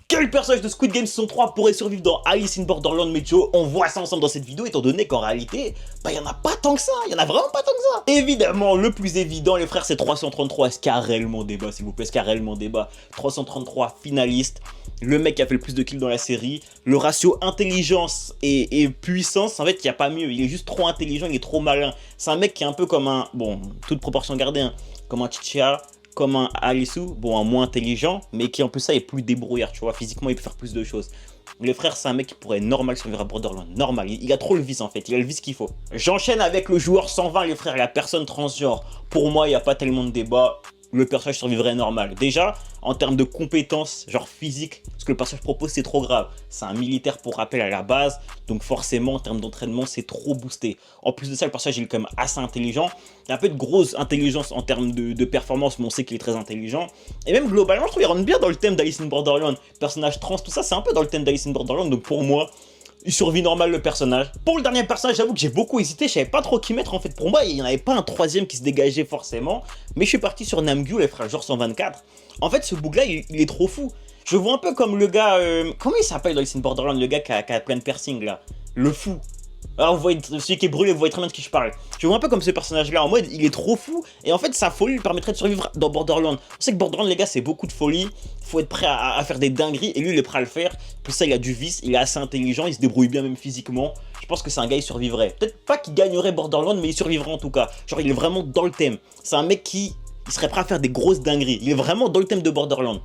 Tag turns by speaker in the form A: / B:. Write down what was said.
A: Quel personnage de Squid Game saison 3 pourrait survivre dans Alice in Borderland Metro? On voit ça ensemble dans cette vidéo, étant donné qu'en réalité, il y en a pas tant que ça, il y en a vraiment pas tant que ça. Évidemment, le plus évident, les frères, c'est 333. Est-ce qu'il y a réellement débat, s'il vous plaît? Est-ce qu'il y a réellement débat? 333 finalistes, le mec qui a fait le plus de kills dans la série, le ratio intelligence et puissance, en fait, il n'y a pas mieux. Il est juste trop intelligent, il est trop malin. C'est un mec qui est un peu comme un, bon, toute proportion gardée, hein, comme un Chicha, comme un Alisu, bon, un moins intelligent, mais qui en plus ça est plus débrouillard, tu vois, physiquement il peut faire plus de choses. Les frères, c'est un mec qui pourrait normal survivre à Borderlands, normal, il a trop le vice en fait, il a le vice qu'il faut. J'enchaîne avec le joueur 120, les frères, la personne transgenre. Pour moi, il n'y a pas tellement de débat, le personnage survivrait normal. Déjà, en termes de compétences, genre physique, ce que le personnage propose, c'est trop grave. C'est un militaire pour rappel à la base, donc forcément, en termes d'entraînement, c'est trop boosté. En plus de ça, le personnage, il est quand même assez intelligent. Il a un peu de grosse intelligence en termes de performance, mais on sait qu'il est très intelligent. Et même globalement, je trouve qu'il rentre bien dans le thème d'Alice in Borderland. Personnage trans, tout ça, c'est un peu dans le thème d'Alice in Borderland, donc pour moi, il survit normal le personnage. Pour le dernier personnage, j'avoue que j'ai beaucoup hésité, je savais pas trop qui mettre en fait. Pour moi, il n'y en avait pas un troisième qui se dégageait forcément. Mais je suis parti sur Namgyu, les frères, genre 124. En fait, ce bug là, il est trop fou. Je vois un peu comme le gars, comment il s'appelle dans Alice in Borderland, le gars qui a plein de piercings là. Le fou. Alors vous voyez, celui qui est brûlé, vous voyez très bien de qui je parle. Je vois un peu comme ce personnage là, en mode il est trop fou. Et en fait sa folie lui permettrait de survivre dans Borderlands. On sait que Borderlands les gars c'est beaucoup de folie. Faut être prêt à faire des dingueries et lui il est prêt à le faire. Plus ça il a du vice, il est assez intelligent, il se débrouille bien même physiquement. Je pense que c'est un gars qui survivrait. Peut-être pas qu'il gagnerait Borderlands mais il survivrait en tout cas. Genre il est vraiment dans le thème. C'est un mec qui il serait prêt à faire des grosses dingueries. Il est vraiment dans le thème de Borderlands.